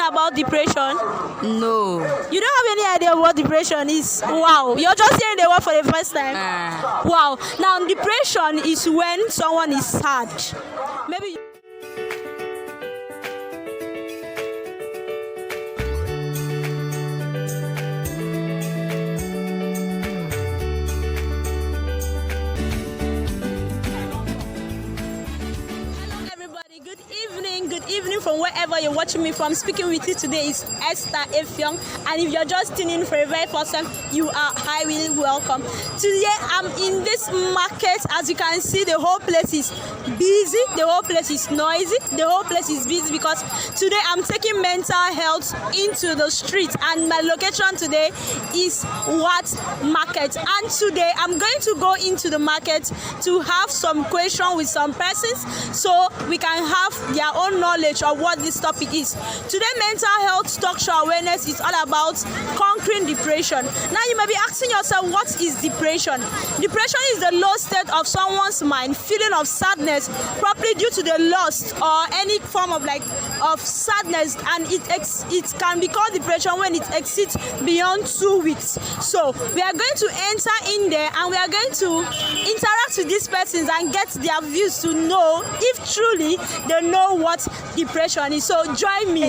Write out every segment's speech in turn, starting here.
about depression? No. You don't have any idea what depression is? Wow, you're just hearing the word for the first time. Wow. Now, depression is when someone is sad. Maybe. Good evening from wherever you're watching me from. Speaking with you today is Esther Effiong, and if you're just tuning in for the very first time, you are highly welcome. Today I'm in this market. As you can see, the whole place is busy, the whole place is noisy, the whole place is busy because today I'm taking mental health into the street, and my location today is Wat Market. And today I'm going to go into the market to have some question with some persons so we can have their own knowledge of what this topic is. Today, mental health structural awareness is all about conquering depression. Now, you may be asking yourself, what is depression? Depression is the low state of someone's mind, feeling of sadness, probably due to the loss or any form of sadness, and it can be called depression when it exceeds beyond 2 weeks. So, we are going to enter in there and we are going to interact with these persons and get their views to know if truly they know what depression is. So join me.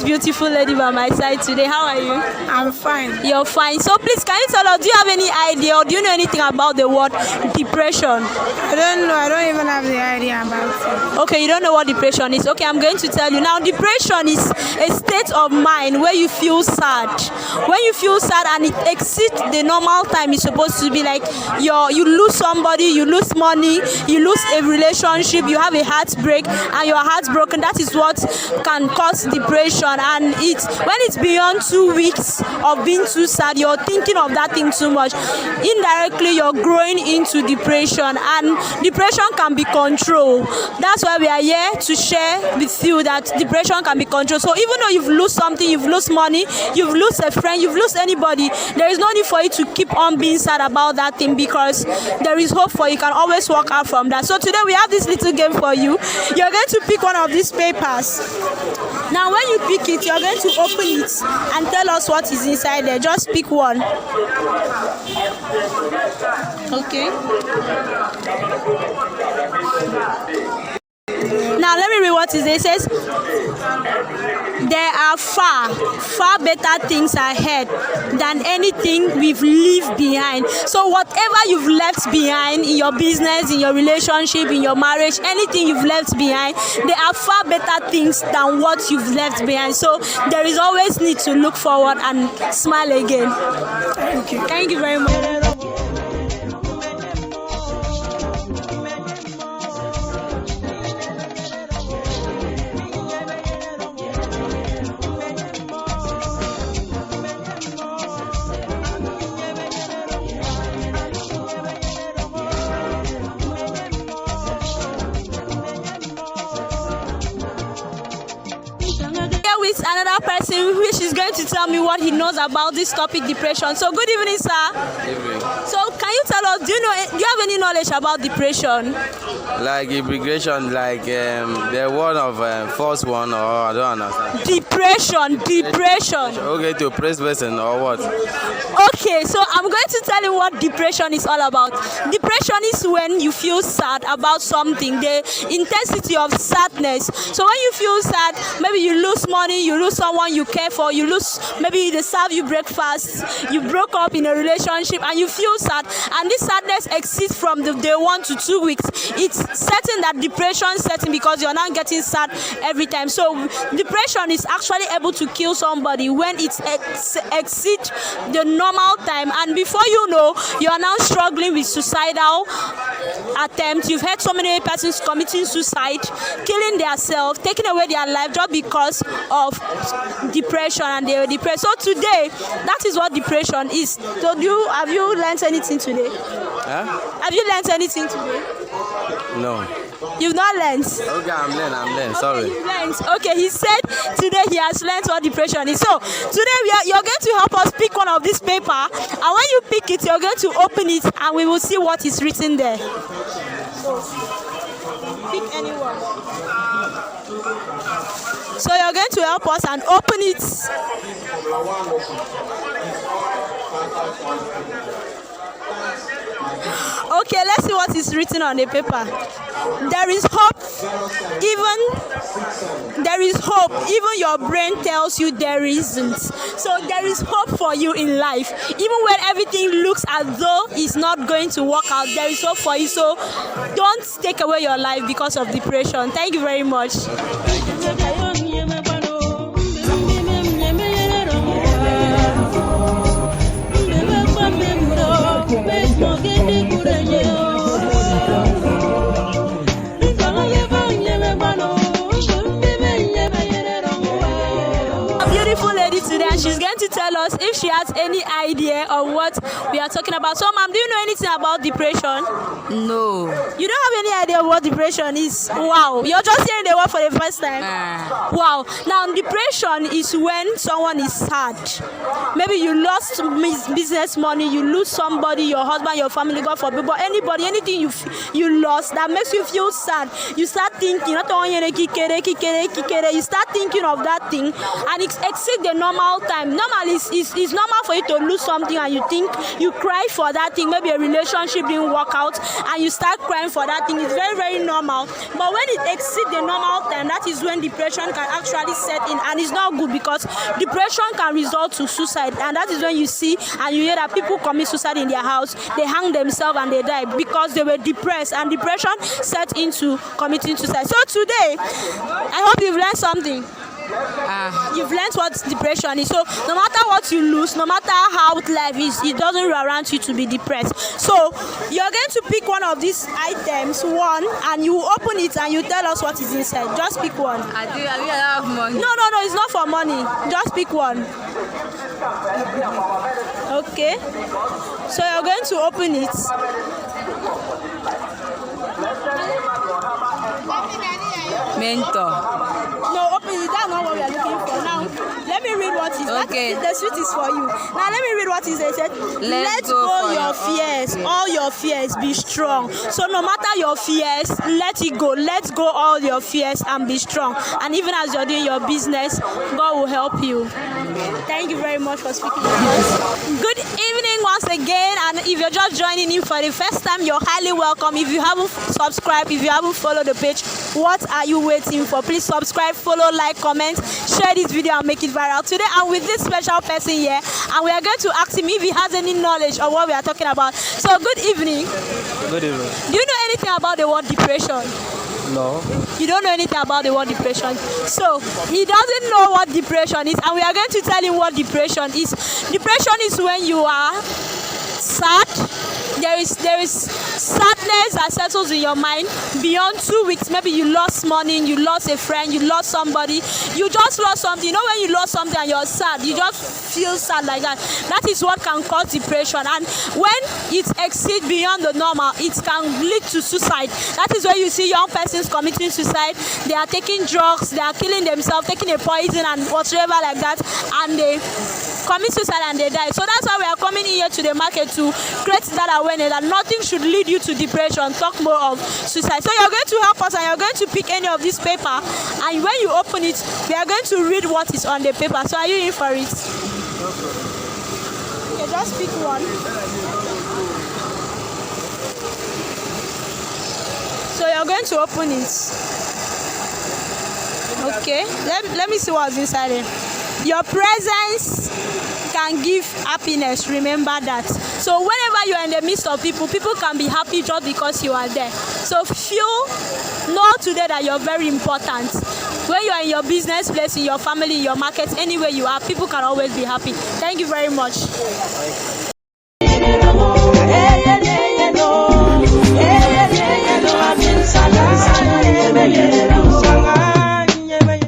Beautiful lady by my side today. How are you? I'm fine. You're fine. So please, can you tell us, do you have any idea or do you know anything about the word depression? I don't know. I don't even have the idea about it. Okay, you don't know what depression is. Okay, I'm going to tell you. Now, depression is a state of mind where you feel sad. When you feel sad and it exceeds the normal time it's supposed to be, like you lose somebody, you lose money, you lose a relationship, you have a heartbreak and your heart's broken. That is what can cause depression. And when it's beyond 2 weeks of being too sad, you're thinking of that thing too much. Indirectly, you're growing into depression, and depression can be controlled. That's why we are here to share with you that depression can be controlled. So even though you've lost something, you've lost money, you've lost a friend, you've lost anybody, there is no need for you to keep on being sad about that thing because there is hope for you. You can always walk out from that. So today we have this little game for you. You're going to pick one of these papers. Now when you pick it, you're going to open it and tell us what is inside there. Just pick one. Okay. Now let me read what it says. There are far better things ahead than anything we've left behind. So whatever you've left behind in your business, in your relationship, in your marriage, anything you've left behind, there are far better things than what you've left behind. So there is always need to look forward and smile again. Thank you very much. With another person which is going to tell me what he knows about this topic, depression. So good evening, sir. Good evening. So can you tell us, do you have any knowledge about depression? Like immigration, like the one of first one, or I don't understand. Depression. Okay, to praise person or what? Okay, so I'm going to tell you what depression is all about. Depression is when you feel sad about something, the intensity of sadness. So when you feel sad, maybe you lose money, you lose someone you care for, maybe they serve you breakfast, you broke up in a relationship and you feel sad, and this sadness exceeds from the day 1 to 2 weeks, it's certain that depression setting because you're not getting sad every time. So depression is actually able to kill somebody when it exceeds the normal time, and before you know, you are now struggling with suicidal attempts. You've heard so many persons committing suicide, killing themselves, taking away their life just because of depression, and they were depressed. So today, that is what depression is. So have you learned anything today? Huh? Have you learned anything today? No. You've not learned. Okay, I'm learning. Sorry. Okay, you've learned. Okay, he said today he has learned what depression is. So today you're going to help us pick one of this paper, and when you pick it, you're going to open it, and we will see what is written there. So pick anyone. So you're going to help us and open it. Okay, let's see what is written on the paper. There is hope. Even your brain tells you there isn't. So there is hope for you in life. Even when everything looks as though it's not going to work out, there is hope for you. So don't take away your life because of depression. Thank you very much. Today, and she's going to tell us if she has any idea of what we are talking about. So, ma'am, do you know anything about depression? No. You don't have any idea what depression is? Wow, you're just hearing the word for the first time. Wow. Now, depression is when someone is sad. Maybe you lost business money, you lose somebody, your husband, your family, God forbid, but anybody, anything you lost that makes you feel sad. You start thinking, you start thinking of that thing, and it exceeds the normal time. Normally, it's normal for you to lose something and you think, you cry for that thing. Maybe a relationship didn't work out and you start crying for that thing. It's very, very normal. But when it exceeds the normal time, that is when depression can actually set in, and it's not good because depression can result to suicide, and that is when you see and you hear that people commit suicide in their house, they hang themselves and they die because they were depressed, and depression set into committing suicide. So today, I hope you've learned something. You've learned what depression is. So no matter what you lose, no matter how life is, it doesn't warrant you to be depressed. So you're going to pick one of these items, and you open it and you tell us what is inside. Just pick one. I do have money. No, it's not for money. Just pick one. Okay. So you're going to open it. Mentor. No, open it. That's not what we are looking for. Now, let me read what is. Okay. The sweet is for you. Now, let me read what is. It said, let go your fears. All your fears, be strong. So, no matter your fears, let it go. Let go all your fears and be strong. And even as you're doing your business, God will help you. Thank you very much for speaking to us. Good evening once again. And if you're just joining in for the first time, you're highly welcome. If you haven't subscribed, if you haven't followed the page, what are you waiting for? Please subscribe, follow, like, comment, share this video and make it viral. Today I'm with this special person here, and we are going to ask him if he has any knowledge of what we are talking about. So good evening. Good evening. Do you know anything about the word depression? No. You don't know anything about the word depression. So he doesn't know what depression is, and we are going to tell him what depression is. Depression is when you are sad. There is sadness that settles in your mind beyond 2 weeks. Maybe you lost money, you lost a friend, you lost somebody, you just lost something. You know when you lost something and you're sad, you just feel sad like that. That is what can cause depression. And when it exceeds beyond the normal, it can lead to suicide. That is where you see young persons committing suicide. They are taking drugs, they are killing themselves, taking a poison and whatever like that, and they commit suicide and they die. So that's why we are coming here to the market to create that awareness that nothing should lead you to depression. Talk more of suicide. So you're going to help us and you're going to pick any of this paper, and when you open it, we are going to read what is on the paper. So are you in for it? Okay, just pick one. So you're going to open it. Okay, let me see what's inside it. Your presence can give happiness. Remember that. So So whenever you are in the midst of people, people can be happy just because you are there. So know today that you're very important. When you are in your business place, in your family, in your market, anywhere you are, people can always be happy. Thank you very much.